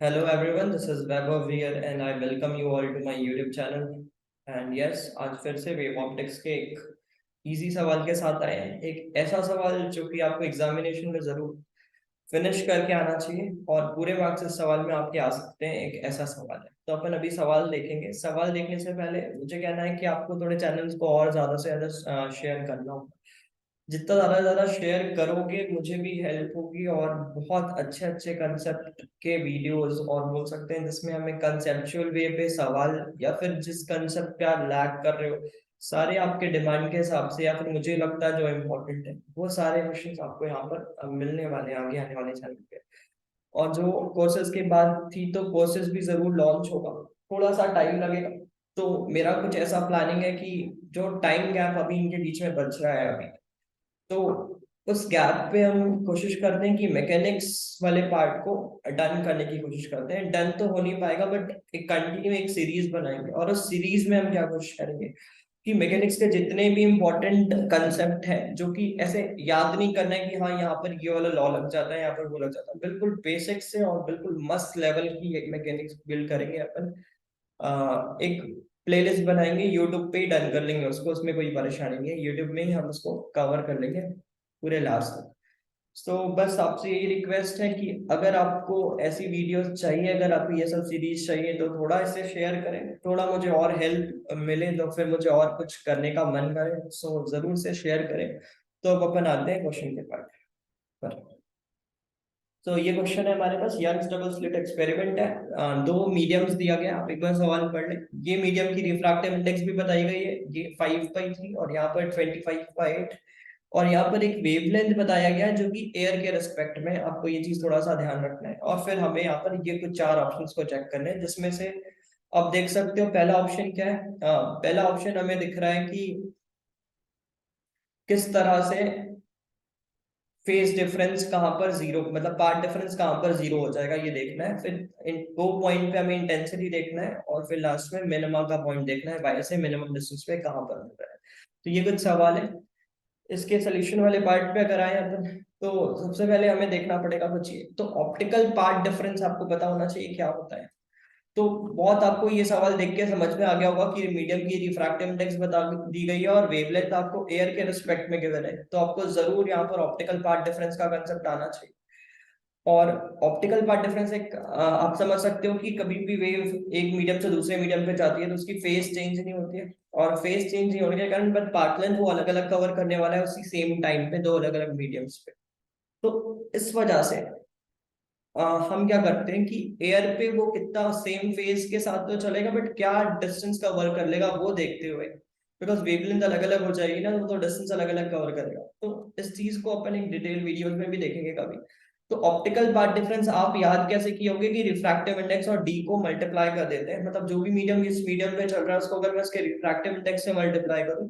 Hello everyone, this is Vaibhav here and I welcome you all to my YouTube channel. And yes, आज फिर से wave optics के एक easy सवाल के साथ आए हैं। एक ऐसा सवाल जो कि आपको एग्जामिनेशन में जरूर फिनिश करके आना चाहिए और पूरे मार्क्स इस सवाल में आपके आ सकते हैं। एक ऐसा सवाल है, तो अपन अभी सवाल देखेंगे। सवाल देखने से पहले मुझे कहना है कि आपको थोड़े चैनल्स को और ज्यादा से ज्यादा शेयर करना होगा। जितना ज्यादा शेयर करोगे मुझे भी हेल्प होगी और बहुत अच्छे अच्छे कंसेप्ट के वीडियोस और बोल सकते हैं जिसमें हमें कंसेप्चुअल वे पे सवाल या फिर जिस कंसेप्ट पे आप लैग कर रहे हो सारे आपके डिमांड के हिसाब से या फिर मुझे लगता है जो इम्पोर्टेंट है वो सारे क्वेश्चंस आपको यहाँ पर मिलने वाले हैं आगे आने वाले चैनल पे। और जो कोर्सेज की बात थी तो कोर्सेज भी जरूर लॉन्च होगा, थोड़ा सा टाइम लगेगा। तो मेरा कुछ ऐसा प्लानिंग है कि जो टाइम गैप अभी इनके बीच में बच रहा है अभी, तो उस गैप पे हम कोशिश करते हैं कि मैकेनिक्स वाले पार्ट को डन करने की कोशिश करते हैं। डन तो हो नहीं पाएगा बट एक कंटिन्यू एक सीरीज बनाएंगे और उस सीरीज में हम क्या कोशिश करेंगे कि मैकेनिक्स के जितने भी इंपॉर्टेंट कंसेप्ट है जो कि ऐसे याद नहीं करना है कि हाँ यहाँ पर ये वाला लॉ लग जाता है यहाँ पर वो लग जाता है, बिल्कुल बेसिक से और बिल्कुल मस्त लेवल की मैकेनिक्स बिल्ड करेंगे अपन। एक प्लेलिस्ट बनाएंगे, यूट्यूब पे ही डन कर लेंगे उसको, उसमें कोई परेशानी नहीं है, यूट्यूब में ही हम उसको कवर कर लेंगे पूरे लास्ट तक। तो बस आपसे यही रिक्वेस्ट है कि अगर आपको ऐसी वीडियोस चाहिए, अगर आपको ये सब सीरीज चाहिए तो थोड़ा इसे शेयर करें, थोड़ा मुझे और हेल्प मिले तो फिर मुझे और कुछ करने का मन करे, सो जरूर से शेयर करें। तो अब अपन आते हैं क्वेश्चन के पार्ट पर। तो ये क्वेश्चन है हमारे पास, यंग्स डबल स्लिट एक्सपेरिमेंट है। दो मीडियम्स दिया गया, आप एक बार सवाल पढ़ लें। ये मीडियम की रिफ्रैक्टिव इंडेक्स भी बताई गई है, ये 5/3 और यहाँ पर 25/8। और यहाँ पर एक वेवलेंथ बताया गया है जो कि एयर के रिस्पेक्ट में, आपको ये चीज थोड़ा सा ध्यान रखना है। और फिर हमें यहाँ पर ये कुछ चार ऑप्शंस को चेक करने हैं जिसमें से आप देख सकते हो पहला ऑप्शन क्या है। पहला ऑप्शन हमें दिख रहा है कि किस तरह से फेज डिफरेंस कहाँ पर जीरो, मतलब पार्ट डिफरेंस कहाँ पर जीरो हो जाएगा ये देखना है। फिर इन दो पॉइंट पे हमें इंटेंसिटी देखना है और फिर लास्ट में मिनिमा का पॉइंट देखना है, वाई से मिनिमम डिस्टेंस पे कहाँ पर मिल रहा है। तो ये कुछ सवाल है। इसके सोल्यूशन वाले पार्ट पे अगर आए अपन तो सबसे पहले हमें देखना पड़ेगा कुछ ये, तो ऑप्टिकल पार्ट डिफरेंस आपको पता होना चाहिए क्या होता है। तो बहुत आपको ये सवाल देख के समझ में आ गया होगा कि मीडियम की रिफ्रैक्टिव इंडेक्स बता दी गई है और वेवलेंथ आपको एयर के रिस्पेक्ट में गिवन है, तो आपको जरूर यहाँ पर ऑप्टिकल पार्ट डिफरेंस का कंसेप्ट आना चाहिए। और ऑप्टिकल पार्ट डिफरेंस एक आप समझ सकते हो कि कभी भी वेव एक मीडियम से दूसरे मीडियम पे जाती है तो उसकी फेज चेंज नहीं होती है, और फेज चेंज नहीं होने के कारण बट पाथ लेंथ वो अलग अलग कवर करने वाला है उसी सेम टाइम पे दो अलग अलग मीडियम्स पे। तो इस वजह से हम क्या करते हैं कि एयर पे वो कितना सेम फेज के साथ तो चलेगा बट क्या डिस्टेंस कवर कर लेगा वो देखते हुए, बिकॉज वेवलेंथ अलग अलग हो जाएगी ना, तो डिस्टेंस अलग अलग कवर करेगा। तो इस चीज को अपन एक डिटेल वीडियोस में भी देखेंगे कभी। तो ऑप्टिकल पार्ट डिफरेंस आप याद कैसे किए होंगे कि रिफ्रैक्टिव इंडेक्स और डी को मल्टीप्लाई कर देते हैं, मतलब जो भी मीडियम इस मीडियम पे चल रहा है उसको अगर मैं उसके रिफ्रैक्टिव इंडेक्स से मल्टीप्लाई करूँ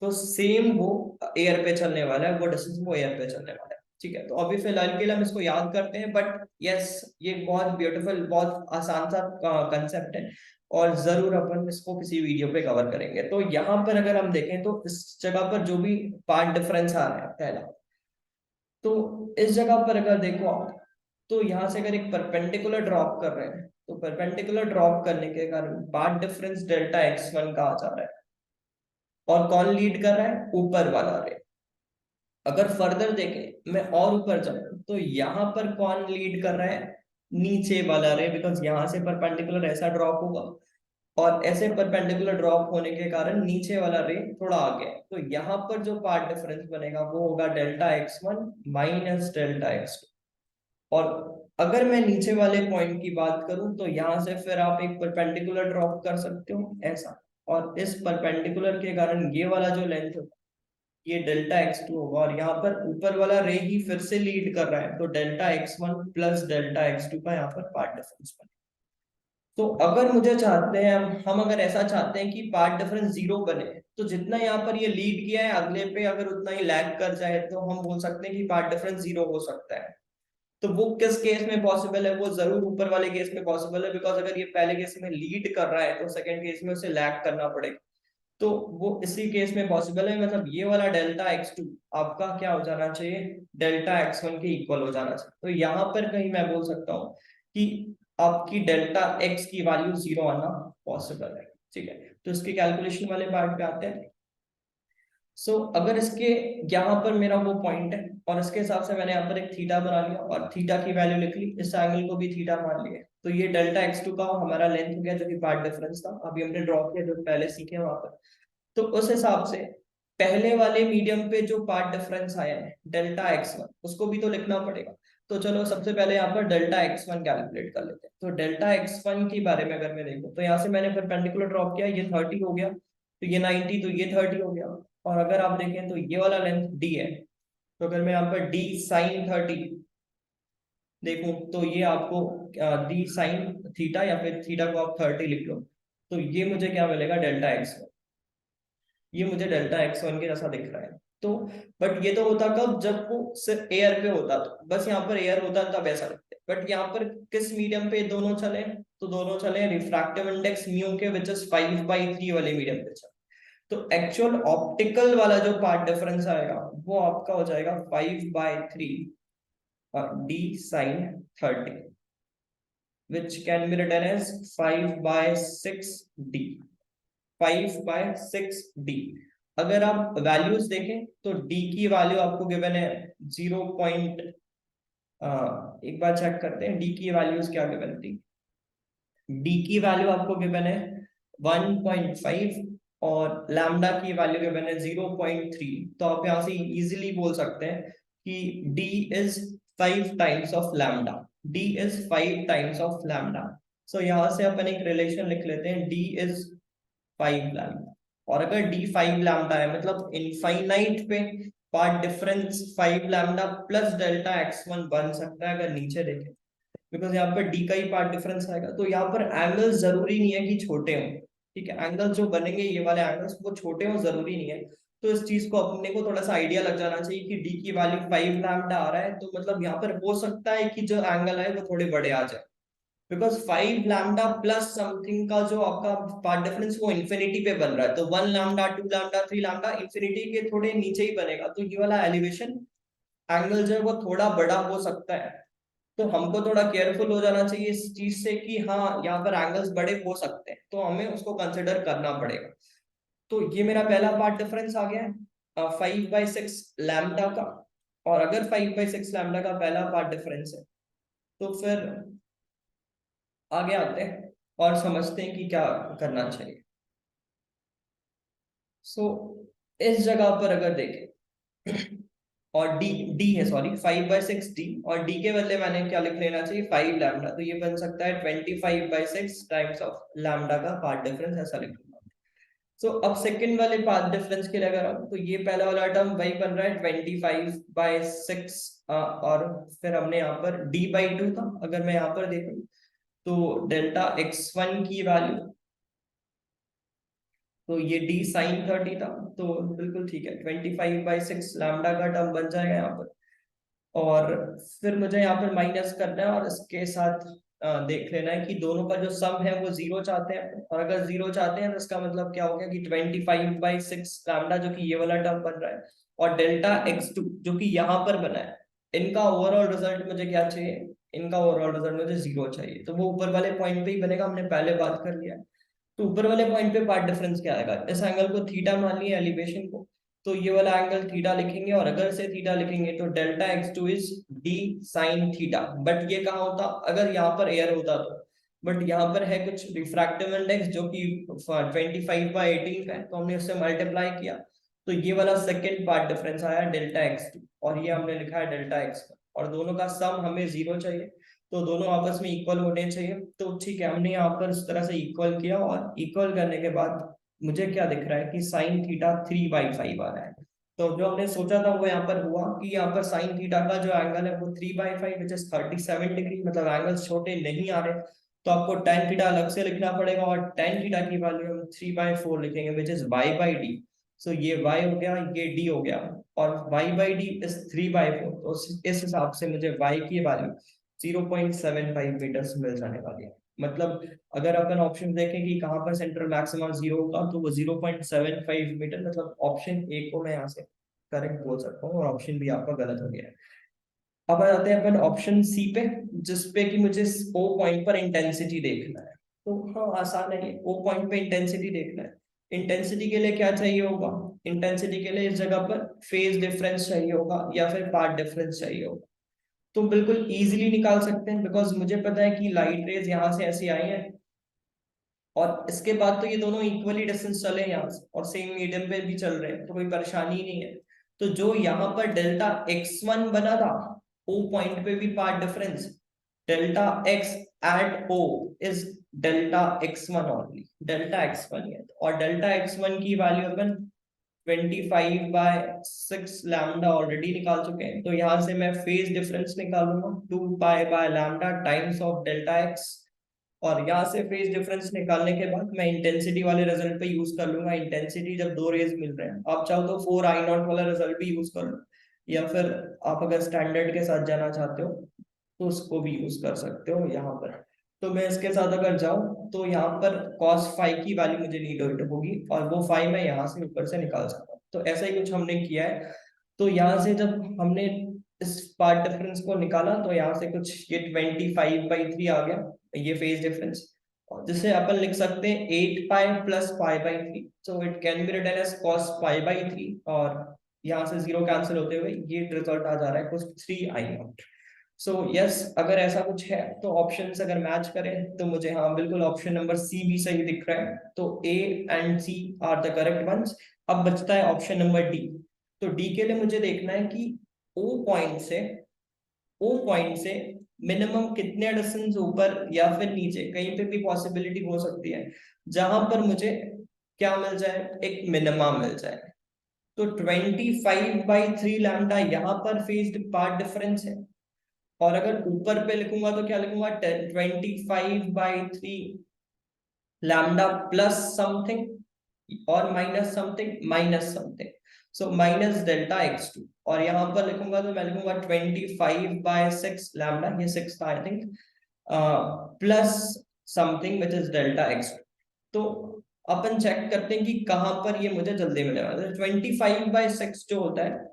तो सेम वो एयर पे चलने वाला है, वो डिस्टेंस वो एयर पे चलने वाला है। ठीक है, तो अभी फिलहाल के लिए हम इसको याद करते हैं बट यस, ये बहुत ब्यूटीफुल बहुत आसान सा कंसेप्ट है और जरूर अपन इसको किसी वीडियो पे कवर करेंगे। तो यहाँ पर अगर हम देखें तो इस जगह पर जो भी पार्ट डिफरेंस आ रहा है पहला, तो इस जगह पर अगर देखो आप, तो यहाँ से अगर एक परपेंडिकुलर ड्रॉप कर रहे हैं तो परपेंडिकुलर ड्रॉप करने के कारण पार्ट डिफरेंस डेल्टा x1 कहा जा रहा है। और कौन लीड कर रहा है? ऊपर वाला रे। अगर फर्दर देखें मैं और ऊपर जाऊं तो यहाँ पर कौन लीड कर रहा है? नीचे वाला रे, बिकॉज यहाँ से परपेंडिकुलर ऐसा ड्रॉप होगा और ऐसे परपेंडिकुलर ड्रॉप होने के कारण नीचे वाला रे थोड़ा आगे है। तो यहाँ पर जो पार्ट डिफरेंस बनेगा वो होगा delta x1 minus delta x2। और अगर मैं नीचे वाले पॉइंट की बात करूं तो यहाँ से फिर आप एक परपेंडिकुलर ड्रॉप कर सकते हो ऐसा, और इस परपेंडिकुलर के कारण ये वाला जो लेंथ होगा ये डेल्टा x2 होगा और यहाँ पर ऊपर वाला रे ही फिर से लीड कर रहा है, तो delta x1 plus delta x2 का यहाँ पर पार्ट डिफरेंस बने। तो अगर मुझे चाहते हैं हम अगर ऐसा चाहते हैं कि पार्ट डिफरेंस जीरो बने, तो जितना यहाँ पर ये लीड किया है अगले पे अगर उतना ही लैग कर जाए तो हम बोल सकते हैं कि पार्ट डिफरेंस जीरो हो सकता है। तो वो किस केस में पॉसिबल है? वो जरूर ऊपर वाले केस में पॉसिबल है, बिकॉज अगर ये पहले केस में लीड कर रहा है तो सेकंड केस में उसे लैग करना पड़ेगा। तो वो इसी केस में पॉसिबल है, मतलब ये वाला डेल्टा x2 आपका क्या हो जाना चाहिए? डेल्टा x1 के इक्वल हो जाना चाहिए। तो यहाँ पर कहीं मैं बोल सकता हूँ कि आपकी डेल्टा एक्स की वैल्यू 0 आना पॉसिबल है। ठीक है, तो इसके कैलकुलेशन वाले पार्ट पे आते हैं। अगर इसके यहाँ पर मेरा वो पॉइंट है और इसके हिसाब से मैंने यहाँ पर एक थीटा बना लिया और थीटा की वैल्यू लिख ली, इस एंगल को भी थीटा मान लिया, तो ये डेल्टा एक्स टू का हमारा लेंथ हो गया जो कि पार्ट डिफरेंस था, अभी हमने ड्रॉ किया जो पहले सीखे वहां पर। तो उस हिसाब से पहले वाले मीडियम पे जो पार्ट डिफरेंस आया है डेल्टा एक्स वन, उसको भी तो लिखना पड़ेगा। तो चलो सबसे पहले यहाँ पर डेल्टा एक्स वन कैलकुलेट कर लेते हैं। तो डेल्टा एक्स वन के बारे में अगर मैं देखूँ तो यहाँ से मैंने परपेंडिकुलर ड्रॉप किया, ये 30 हो गया, तो ये 90, तो ये 30 हो गया। और अगर आप देखें तो ये वाला लेंथ डी है, तो अगर मैं यहाँ पर डी साइन 30 देखूं तो ये आपको डी साइन थीटा या फिर थीटा को आप 30 लिख लो, तो ये मुझे क्या मिलेगा, डेल्टा एक्स वन। ये मुझे डेल्टा एक्स वन के जैसा दिख रहा है। तो बट ये तो होता कब, जब वो सिर्फ एयर पे होता, तो बस यहाँ पर एयर होता तब ऐसा लगता है। बट यहाँ पर किस मीडियम पे दोनों चले, तो दोनों चले रिफ्रैक्टिव इंडेक्स म्यू के विच इज 5/3 वाले मीडियम पे चले। तो एक्चुअल ऑप्टिकल वाला जो पार्ट डिफरेंस आएगा वो आपका हो जाएगा 5/3 D sign 30, which can be written as 5/6 d, 5/6 d। अगर आप वैल्यूज देखें तो d की वैल्यू आपको गिवन है 0 पॉइंट, एक बार चेक करते हैं d की वैल्यूज क्या गिवन थी। d की वैल्यू आपको गिवन है 1.5 और लैम्डा की वैल्यू गिवन है 0.3। तो आप यहाँ से इजीली बोल सकते हैं कि d is 5 times of lambda, d is 5 times of lambda. यहाँ से अपन एक रिलेशन लिख लेते हैं, d इज 5 लैम्डा। और अगर d 5 लैम्डा है मतलब इनफाइनाइट पे path difference 5 lambda plus delta x one बन सकता है अगर नीचे देखें, बिकॉज यहाँ पर डी का ही पार्ट डिफरेंस आएगा। तो यहाँ पर एंगल जरूरी नहीं है कि छोटे हों, ठीक है, एंगल जो बनेंगे ये वाले एंगल्स वो छोटे हों जरूरी नहीं है। तो इस चीज को अपने को थोड़ा सा आइडिया लग जाना चाहिए कि डी की वैल्यू 5 लैम्डा आ रहा है, तो मतलब यहाँ पर हो सकता है कि जो एंगल है वो थोड़े बड़े आ जाए, बिकॉज 5 लैम्डा प्लस समथिंग का जो आपका पार्ट डिफरेंस वो इन्फिनिटी पे बन रहा है, तो 1 लैम्डा 2 लैम्डा 3 लैम्डा इन्फिनिटी के थोड़े नीचे ही बनेगा, तो ये वाला एलिवेशन एंगल जो है वो थोड़ा बड़ा हो सकता है। तो हमको थोड़ा केयरफुल हो जाना चाहिए इस चीज से कि हाँ यहाँ पर एंगल्स बड़े हो सकते हैं, तो हमें उसको कंसिडर करना पड़ेगा। तो ये मेरा पहला पार्ट डिफरेंस आ गया है 5/6 लैम्डा का। और अगर 5/6 लैम्डा का पहला पार्ट डिफरेंस है तो फिर आगे आते हैं और समझते हैं कि क्या करना चाहिए। सो इस जगह पर अगर देखें और डी डी है सॉरी 5/6 डी, और डी के बदले मैंने क्या लिख लेना चाहिए 5 लैम्डा, तो ये बन सकता है 25/6 टाइम्स ऑफ लैम्डा का पार्ट डिफरेंस, ऐसा लिख लूंगा। अब सेकंड वाले पार्ट डिफरेंस के लिए अगर हम, तो ये पहला वाला टर्म वही बन रहा है 25/6, और फिर हमने यहाँ पर d/2 था, अगर मैं यहाँ पर देखूं तो डेल्टा एक्स वन की वैल्यू, तो ये डी साइन 30 था, तो बिल्कुल ठीक है 25/6 लैम्डा का टर्म बन जाएगा यहाँ पर। और फिर मुझे यहाँ पर माइनस करना है और इसके साथ देख लेना है कि दोनों का जो सम है वो जीरो चाहते हैं, और अगर जीरो चाहते हैं तो इसका मतलब क्या हो गया कि 25/6 लैम्डा जो कि ये वाला टर्म बन रहा है और डेल्टा x2 जो कि यहाँ पर बना है, इनका ओवरऑल रिजल्ट मुझे क्या चाहिए, इनका ओवरऑल रिजल्ट मुझे जीरो चाहिए। तो वो ऊपर वाले पॉइंट पे ही बनेगा, हमने पहले बात कर लिया है। तो ऊपर वाले पॉइंट पे पार्ट डिफरेंस क्या आएगा, इस एंगल को थीटा मान लिया एलिवेशन को, तो ये वाला एंगल थीटा लिखेंगे, और अगर से थीटा लिखेंगे तो delta x2 is D sine theta. But ये कहाँ होता, अगर यहाँ पर एयर होता तो, बट यहाँ पर है कुछ रिफ्रैक्टिव इंडेक्स जो कि 25/18 का है, तो हमने उससे मल्टीप्लाई किया, तो ये वाला सेकेंड पार्ट डिफरेंस आया डेल्टा x2, और ये हमने लिखा है डेल्टा x, और दोनों का सम हमें जीरो चाहिए, तो दोनों आपस में इक्वल होने चाहिए। तो ठीक है, हमने यहाँ पर इस तरह से इक्वल किया, और इक्वल करने के बाद मुझे क्या दिख रहा है कि साइन थीटा 3/5 आ रहा है। तो जो हमने सोचा था वो यहाँ पर हुआ कि यहाँ पर साइन थीटा का जो एंगल है वो 3/5 विच इज 37 डिग्री, मतलब एंगल्स छोटे नहीं आ रहे, तो आपको टेन थीटा अलग से लिखना पड़ेगा, और टेन थीटा की वैल्यू हम 3/4 लिखेंगे विच इज y/d। ये y हो गया, ये d हो गया, और y/d इज 3/4, तो इस हिसाब से मुझे y की वैल्यू 0.75 मीटर्स मिल जाने वाली है। मतलब अगर अपन ऑप्शन देखें कि कहाँ पर सेंट्रल मैक्सिमा जीरो होगा, तो वो 0.75 मीटर, मतलब ऑप्शन ए को मैं यहाँ से करेक्ट बोल सकता हूँ, और ऑप्शन बी आपका गलत हो गया है। अब आ जाते हैं अपन ऑप्शन सी पे, जिसपे कि मुझे ओ पॉइंट पर इंटेंसिटी देखना है। तो हाँ, आसान है ये, ओ पॉइंट पे इंटेंसिटी देखना है। इंटेंसिटी के लिए क्या चाहिए होगा? इंटेंसिटी के लिए इस जगह पर फेज डिफरेंस चाहिए होगा या फिर पाथ डिफरेंस चाहिए होगा। तो बिल्कुल इजीली निकाल सकते हैं, बिकॉज मुझे पता है कि लाइट रेज यहाँ से ऐसी आई है, और इसके बाद तो ये दोनों इक्वली डिस्टेंस चले यहाँ से और सेम मीडियम पे भी चल रहे हैं, तो कोई परेशानी ही नहीं है। तो जो यहाँ पर डेल्टा x1 बना था ओ पॉइंट पे भी path difference, delta x at O is delta x1 only, delta x1 है। और डेल्टा x1 की वैल्यू अपन 25/6 लैम्डा ऑलरेडी निकाल चुके हैं, तो यहाँ से मैं फेज डिफरेंस निकालूंगा 2 पाई/लैम्डा टाइम्स ऑफ डेल्टा x। और यहाँ से फेज डिफरेंस निकालने के बाद मैं इंटेंसिटी वाले रिजल्ट पे यूज कर लूंगा। इंटेंसिटी जब दो रेज मिल रहे हैं, आप चाहो तो 4I0 वाला रिजल्ट भी यूज कर लो, या फिर आप अगर स्टैंडर्ड के साथ जाना चाहते हो तो उसको भी यूज कर सकते हो यहाँ पर। तो मैं इसके साथ अगर जाऊं तो यहाँ पर cos फाइव की वैल्यू मुझे नीड होगी, और वो फाइव मैं यहाँ से ऊपर से निकाल सकता हूँ। तो ऐसा ही कुछ हमने किया है। तो यहाँ से जब हमने इस पार्ट डिफरेंस को निकाला, तो यहाँ से कुछ ये 25/3 आ गया, ये फेज डिफरेंस, जिसे अपन लिख सकते हैं 8 पाई प्लस पाई/3। So it can be written as cos पाई/3, और यहाँ से जीरो कैंसिल होते हुए ये रिजल्ट आ जा रहा है कुछ 3I0। सो यस, अगर ऐसा कुछ है तो ऑप्शंस अगर मैच करें तो मुझे हाँ बिल्कुल ऑप्शन नंबर सी भी सही दिख रहा है। तो A and C are the correct ones. अब बचता है ऑप्शन नंबर डी। तो डी के लिए मुझे देखना है कि ओ पॉइंट से ओ पॉइंट से मिनिमम कितने डिस्टेंस ऊपर या फिर नीचे, कहीं पे भी पॉसिबिलिटी हो सकती है जहां पर मुझे क्या मिल जाए, एक मिनिमा मिल जाए। तो 25/3 लैम्डा यहाँ पर फेज पार्ट डिफरेंस है, और अगर ऊपर पे लिखूंगा तो क्या लिखूंगा, 25/3 लैम्डा प्लस समथिंग और minus something, so minus delta x2। और यहाँ पर लिखूंगा तो मैं लिखूंगा 25/6 लैम्डा, ये 6 था I think, plus something which is delta x2। तो अपन चेक करते हैं कि कहां पर ये मुझे जल्दी मिलेगा। 25/6 जो होता है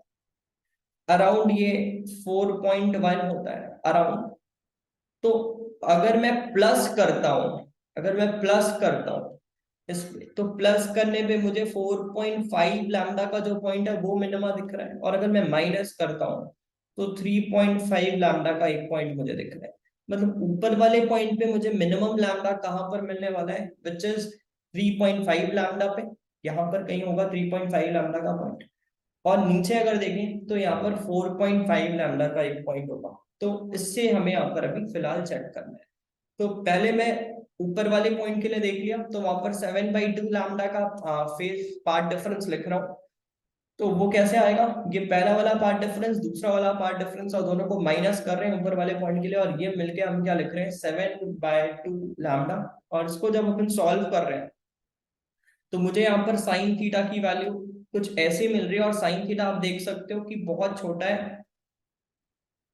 अराउंड ये 4.1 होता है अराउंड। तो अगर मैं प्लस करता हूं, अगर मैं प्लस करता हूं इसमें, तो प्लस करने पे मुझे 4.5 लैम्डा का जो पॉइंट है वो मिनिमा दिख रहा है, और अगर मैं माइनस करता हूं तो 3.5 लैम्डा का एक पॉइंट मुझे दिख रहा है। मतलब ऊपर वाले पॉइंट पे मुझे मिनिमम लैम्डा कहां पर मिलने वाला है, विच इज 3.5 लैम्डा पे, यहाँ पर कहीं होगा 3.5 लैम्डा का पॉइंट। और नीचे अगर देखें तो यहाँ पर 4.5 लैम्डा का एक पॉइंट होगा। तो इससे हमें यहाँ पर अभी फिलहाल चेक करना है। तो पहले मैं ऊपर वाले पॉइंट के लिए देख लिया, तो वहां पर 7/2 लैम्डा का फेज पार्ट डिफरेंस लिख रहा हूँ। तो वो कैसे आएगा, ये पहला वाला पार्ट डिफरेंस, दूसरा वाला पार्ट डिफरेंस, और दोनों को माइनस कर रहे हैं ऊपर वाले पॉइंट के लिए, और ये मिलके हम क्या लिख रहे हैं, 7/2 लैम्डा। और इसको जब अपन सॉल्व कर रहे हैं तो मुझे यहाँ पर साइन थीटा की वैल्यू कुछ ऐसे मिल रही है, और साइन थीटा आप देख सकते हो कि बहुत छोटा है,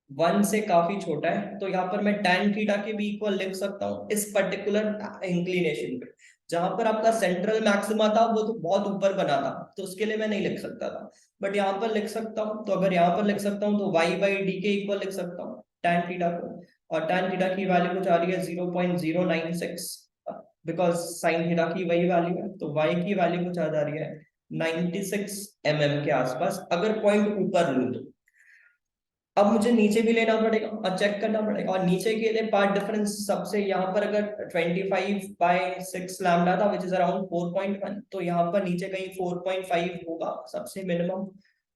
1 से काफी छोटा है। तो यहाँ पर मैं tan थीटा के भी इक्वल लिख सकता हूँ इस पर्टिकुलर इंक्लिनेशन पे। जहां पर आपका सेंट्रल मैक्सिमा था वो तो बहुत ऊपर बना था, तो उसके लिए मैं नहीं लिख सकता था, बट यहाँ पर लिख सकता हूँ। तो अगर यहाँ पर लिख सकता हूँ तो y/d के इक्वल लिख सकता हूँ tan थीटा को। और tan थीटा की वैल्यू कुछ आ रही है 0.096, बिकॉज साइन थीटा की वही वैल्यू है। तो y की वैल्यू कुछ आ जा रही है 96 mm के आसपास, अगर पॉइंट ऊपर लूँ तो। अब मुझे नीचे भी लेना पड़ेगा और चेक करना पड़ेगा, और नीचे के लिए पार्ट डिफरेंस सबसे यहाँ पर अगर 25/6 लैम्डा था विच इज अराउंड 4.1, तो यहाँ पर नीचे कहीं 4.5 होगा सबसे मिनिमम।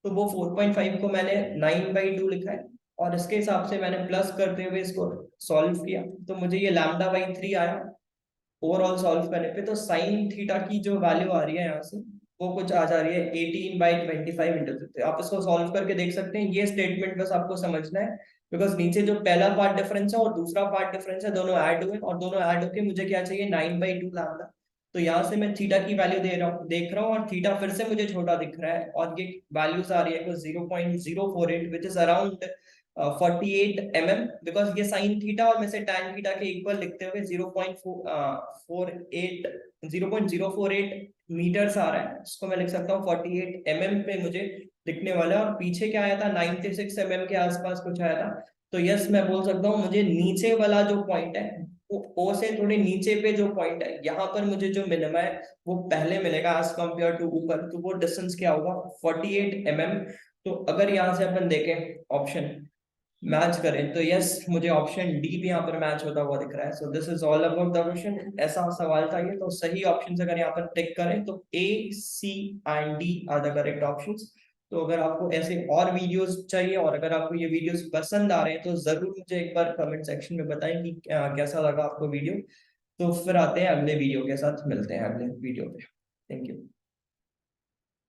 तो वो 4.5 को मैंने 9/2 लिखा है, और इसके हिसाब से मैंने प्लस करते हुए इसको सॉल्व किया, तो मुझे ये λ/3 आया ओवरऑल सॉल्व करने पे। तो साइन थीटा की जो वैल्यू आ रही है यहाँ से वो कुछ आ जा रही है 18/25 इंटू 3। आप इसको सॉल्व करके देख सकते हैं, ये स्टेटमेंट बस आपको समझना है, बिकॉज नीचे जो पहला पार्ट डिफरेंस है और दूसरा पार्ट डिफरेंस है दोनों ऐड हुए, और दोनों ऐड होके मुझे क्या चाहिए, 9/2 लैम्डा। तो यहाँ से मैं थीटा की वैल्यू दे रहा हूँ, देख रहा हूँ, और थीटा फिर से मुझे छोटा दिख रहा है, और ये वैल्यूज आ रही है कुछ 0.048 which is around 48 mm, because ये साइन थीटा और मैं से tan थीटा के इक्वल लिखते हुए 0.48 मीटर्स आ रहा है, इसको मैं लिख सकता हूँ 48 mm पे मुझे दिखने वाला है। और पीछे क्या आया था, 96 mm के आसपास कुछ आया था। तो यस, मैं बोल सकता हूँ मुझे नीचे वाला जो पॉइंट है, वो ओ से थोड़े नीचे पे जो पॉइंट है, यहाँ पर मुझे जो मिनिमा है वो पहले मिलेगा एज कम्पेयर टू ऊपर। तो वो डिस्टेंस क्या होगा, 48 mm। तो अगर यहाँ से अपन देखें ऑप्शन मैच करें, तो यस, मुझे ऑप्शन डी भी यहाँ पर मैच होता हुआ दिख रहा है। So this is all about the question. ऐसा सवाल था ये। तो सही ऑप्शन अगर यहाँ पर टिक करें तो A, C and D are the correct options. तो अगर आपको ऐसे और वीडियोस चाहिए, और अगर आपको ये वीडियोस पसंद आ रहे हैं, तो जरूर मुझे एक बार कमेंट सेक्शन में बताएं कि कैसा लगा आपको वीडियो। तो फिर आते हैं अगले वीडियो के साथ, मिलते हैं अगले वीडियो पे। Thank you.